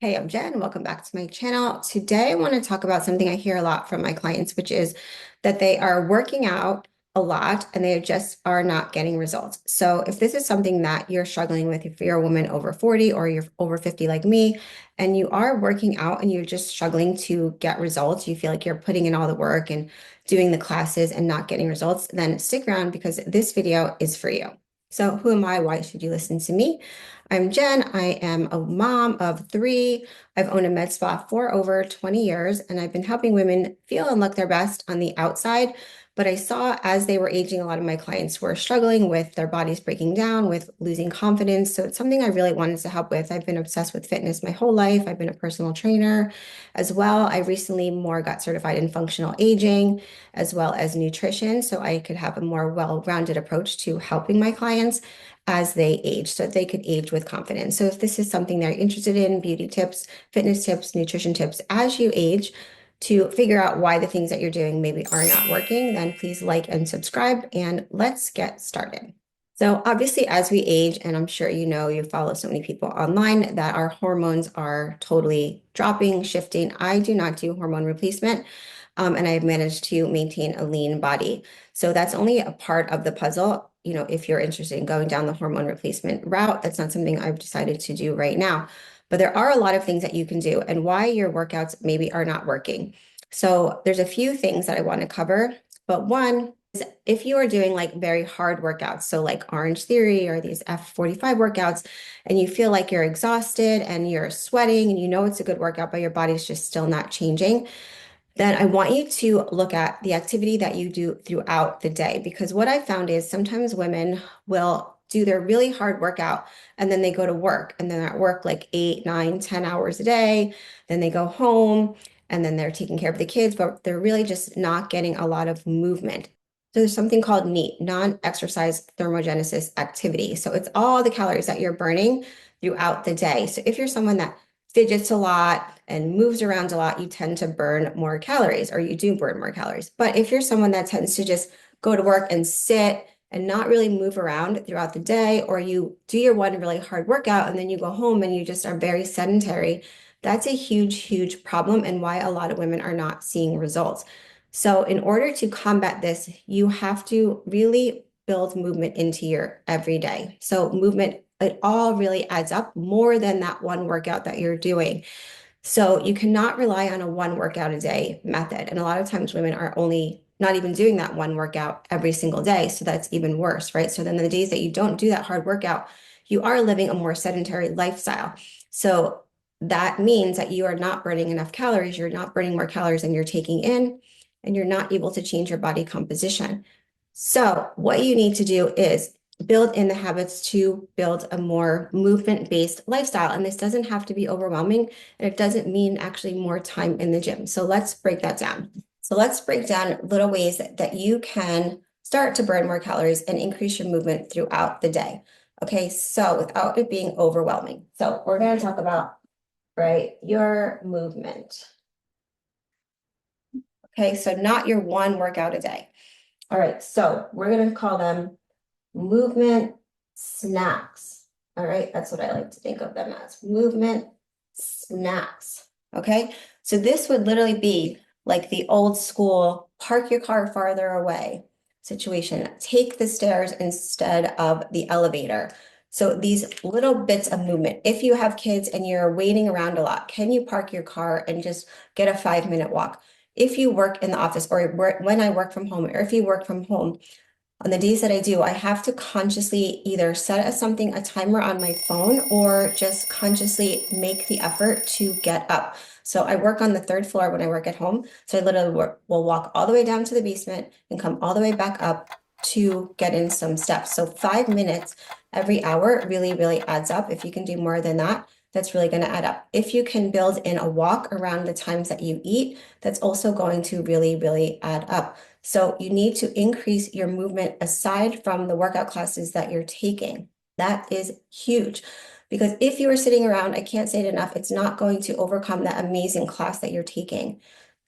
Hey, I'm Jen. Welcome back to my channel. Today, I want to talk about something I hear a lot from my clients, which is that they are working out a lot and they just are not getting results. So, if this is something that you're struggling with, if you're a woman over 40 or you're over 50 like me, and you are working out and you're just struggling to get results, you feel like you're putting in all the work and doing the classes and not getting results, then stick around because this video is for you. So, who am I? Why should you listen to me? I'm Jen. I am a mom of three. I've owned a med spa for over 20 years, and I've been helping women feel and look their best on the outside. But I saw as they were aging, a lot of my clients were struggling with their bodies breaking down, with losing confidence. So it's something I really wanted to help with. I've been obsessed with fitness my whole life. I've been a personal trainer as well. I recently more got certified in functional aging as well as nutrition, so I could have a more well-rounded approach to helping my clients as they age so that they could age with confidence. So if this is something they're interested in, beauty tips, fitness tips, nutrition tips as you age to figure out why the things that you're doing maybe are not working, then please like and subscribe and let's get started. So obviously as we age, and I'm sure you know, you follow so many people online that our hormones are totally dropping, shifting. I do not do hormone replacement. And I've managed to maintain a lean body. So that's only a part of the puzzle. You know, if you're interested in going down the hormone replacement route, that's not something I've decided to do right now. But there are a lot of things that you can do and why your workouts maybe are not working. So there's a few things that I want to cover. But one is if you are doing like very hard workouts, so like Orange Theory or these F45 workouts, and you feel like you're exhausted and you're sweating and you know it's a good workout, but your body's just still not changing, then I want you to look at the activity that you do throughout the day. Because what I found is sometimes women will do their really hard workout and then they go to work and then at work like 8, 9, 10 hours a day. Then they go home and then they're taking care of the kids, but they're really just not getting a lot of movement. So there's something called NEAT, non-exercise thermogenesis activity. So it's all the calories that you're burning throughout the day. So if you're someone that fidgets a lot and moves around a lot, you tend to burn more calories, or you do burn more calories. But if you're someone that tends to just go to work and sit and not really move around throughout the day, or you do your one really hard workout and then you go home and you just are very sedentary, that's a huge, huge problem and why a lot of women are not seeing results. So in order to combat this, you have to really build movement into your everyday. So movement, it all really adds up more than that one workout that you're doing. So you cannot rely on a one workout a day method. And a lot of times women are only not even doing that one workout every single day. So that's even worse, right? So then the days that you don't do that hard workout, you are living a more sedentary lifestyle. So that means that you are not burning enough calories. You're not burning more calories than you're taking in, and you're not able to change your body composition. So what you need to do is build in the habits to build a more movement-based lifestyle. And this doesn't have to be overwhelming, and it doesn't mean actually more time in the gym. So let's break that down. So let's break down little ways that you can start to burn more calories and increase your movement throughout the day. Okay, so without it being overwhelming. So we're going to talk about, right, your movement. Okay, so not your one workout a day. All right, so we're going to call them movement snacks. All right, that's what I like to think of them as, movement snacks. Okay, so this would literally be like the old school park your car farther away situation. Take the stairs instead of the elevator. So these little bits of movement. If you have kids and you're waiting around a lot, can you park your car and just get a 5-minute walk? If you work in the office, or when I work from home, or if you work from home, on the days that I do, I have to consciously either set a timer on my phone, or just consciously make the effort to get up. So I work on the third floor when I work at home. So I literally will walk all the way down to the basement and come all the way back up to get in some steps. So 5 minutes every hour really, really adds up. If you can do more than that, that's really going to add up. If you can build in a walk around the times that you eat, that's also going to really, really add up. So you need to increase your movement aside from the workout classes that you're taking. That is huge, because if you are sitting around, I can't say it enough, it's not going to overcome that amazing class that you're taking.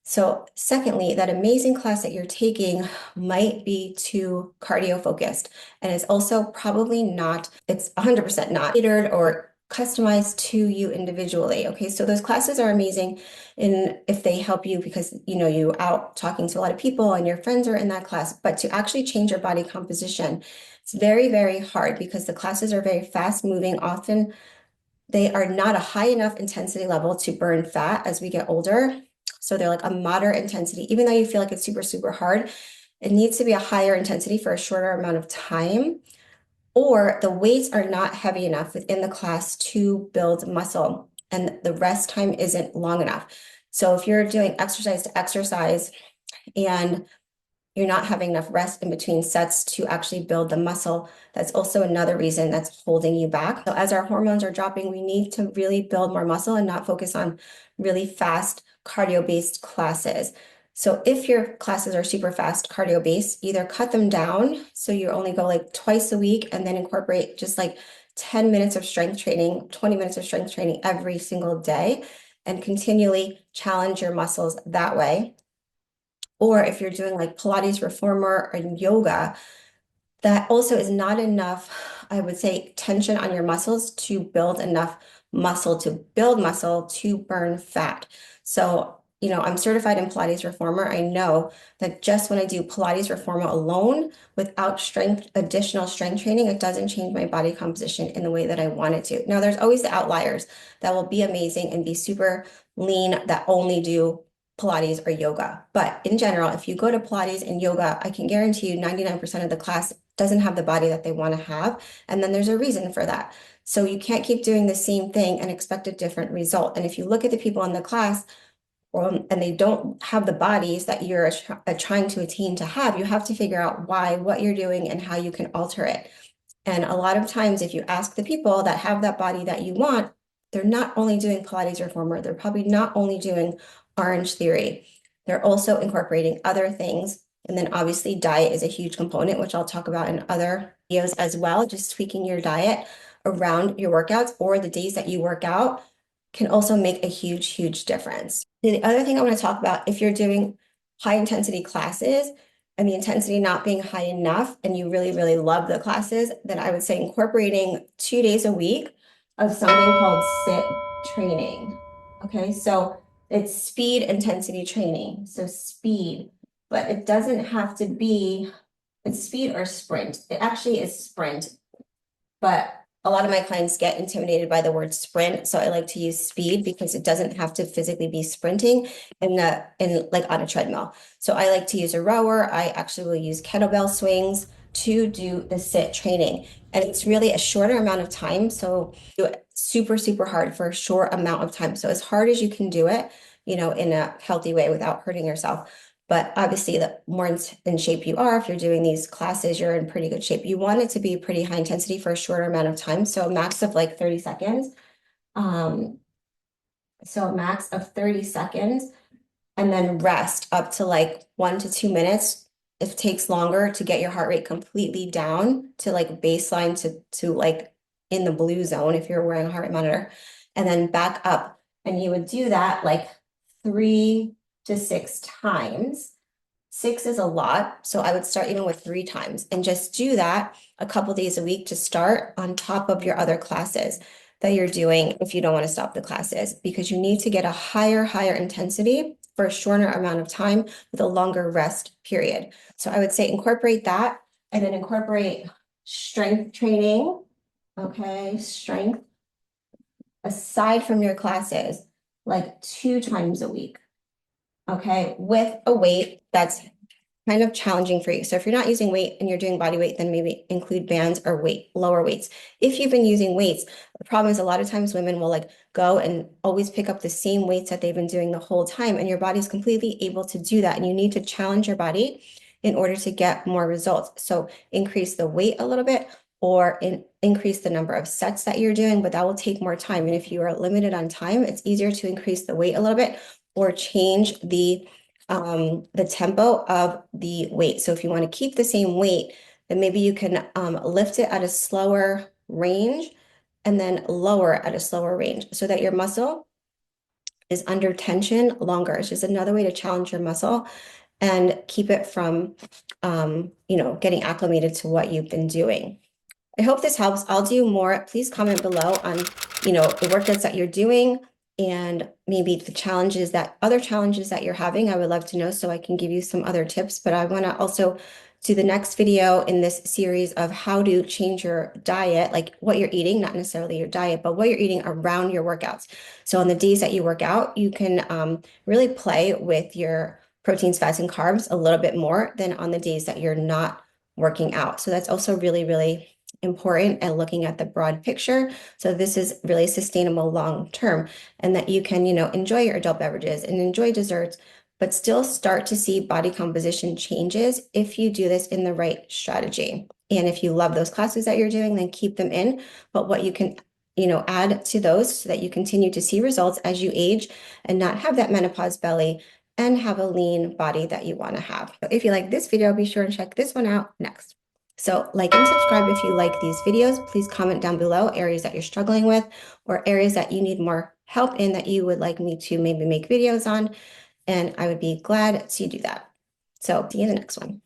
So secondly, that amazing class that you're taking might be too cardio focused, and it's also probably not, it's 100% not catered or customized to you individually. Okay, so those classes are amazing in if they help you because you out talking to a lot of people and your friends are in that class, but to actually change your body composition, it's very, very hard because the classes are very fast moving. Often they are not a high enough intensity level to burn fat as we get older. So they're like a moderate intensity, even though you feel like it's super, super hard, it needs to be a higher intensity for a shorter amount of time, or the weights are not heavy enough within the class to build muscle and the rest time isn't long enough. So if you're doing exercise to exercise and you're not having enough rest in between sets to actually build the muscle, that's also another reason that's holding you back. So as our hormones are dropping, we need to really build more muscle and not focus on really fast cardio-based classes. So if your classes are super fast cardio-based, either cut them down so you only go like twice a week and then incorporate just like 10 minutes of strength training, 20 minutes of strength training every single day, and continually challenge your muscles that way. Or if you're doing like Pilates reformer or yoga, that also is not enough, I would say, tension on your muscles to build enough muscle to build muscle to burn fat. So, I'm certified in Pilates reformer. I know that just when I do Pilates reformer alone without additional strength training, it doesn't change my body composition in the way that I want it to. Now, there's always the outliers that will be amazing and be super lean that only do Pilates or yoga. But in general, if you go to Pilates and yoga, I can guarantee you 99% of the class doesn't have the body that they want to have. And then there's a reason for that. So you can't keep doing the same thing and expect a different result. And if you look at the people in the class, and they don't have the bodies that you're trying to attain to have, you have to figure out why, what you're doing, and how you can alter it. And a lot of times, if you ask the people that have that body that you want, they're not only doing Pilates reformer, they're probably not only doing Orange Theory. They're also incorporating other things. And then obviously diet is a huge component, which I'll talk about in other videos as well. Just tweaking your diet around your workouts or the days that you work out can also make a huge, huge difference. The other thing I want to talk about, if you're doing high intensity classes, and the intensity not being high enough and you really, really love the classes, then I would say incorporating 2 days a week of something called sit training. Okay, so it's speed intensity training. So speed, but it doesn't have to be, it's speed or sprint. It actually is sprint, but a lot of my clients get intimidated by the word sprint. So I like to use speed because it doesn't have to physically be sprinting in like on a treadmill. So I like to use a rower. I actually will use kettlebell swings to do the sit training. And it's really a shorter amount of time. So do it super, super hard for a short amount of time. So as hard as you can do it, in a healthy way without hurting yourself. But obviously, the more in shape you are, if you're doing these classes, you're in pretty good shape. You want it to be pretty high intensity for a shorter amount of time. So a max of like 30 seconds. Um, so a max of 30 seconds and then rest up to like 1 to 2 minutes. It takes longer to get your heart rate completely down to like baseline to like in the blue zone if you're wearing a heart rate monitor, and then back up. And you would do that like 3 to 6 times. 6 is a lot, so I would start even with 3 times and just do that a couple days a week to start on top of your other classes that you're doing if you don't want to stop the classes, because you need to get a higher intensity for a shorter amount of time with a longer rest period. So I would say incorporate that and then incorporate strength training. Okay, strength aside from your classes, like 2 times a week. Okay, with a weight that's kind of challenging for you. So if you're not using weight and you're doing body weight, then maybe include bands or lower weights. If you've been using weights, the problem is a lot of times women will like go and always pick up the same weights that they've been doing the whole time, and your body's completely able to do that. And you need to challenge your body in order to get more results. So increase the weight a little bit or increase the number of sets that you're doing, but that will take more time. And if you are limited on time, it's easier to increase the weight a little bit or change the tempo of the weight. So if you want to keep the same weight, then maybe you can lift it at a slower range and then lower at a slower range so that your muscle is under tension longer. It's just another way to challenge your muscle and keep it from, getting acclimated to what you've been doing. I hope this helps. I'll do more. Please comment below on, the workouts that you're doing and maybe the other challenges that you're having. I would love to know so I can give you some other tips. But I want to also do the next video in this series of how to change your diet, like what you're eating, not necessarily your diet, but what you're eating around your workouts. So on the days that you work out, you can really play with your proteins, fats, and carbs a little bit more than on the days that you're not working out. So that's also really, really important and looking at the broad picture. So this is really sustainable long term, and that you can, enjoy your adult beverages and enjoy desserts, but still start to see body composition changes if you do this in the right strategy. And if you love those classes that you're doing, then keep them in. But what you can, add to those so that you continue to see results as you age and not have that menopause belly and have a lean body that you want to have. So if you like this video, be sure to check this one out next. So like and subscribe if you like these videos. Please comment down below areas that you're struggling with or areas that you need more help in that you would like me to maybe make videos on. And I would be glad to do that. So see you in the next one.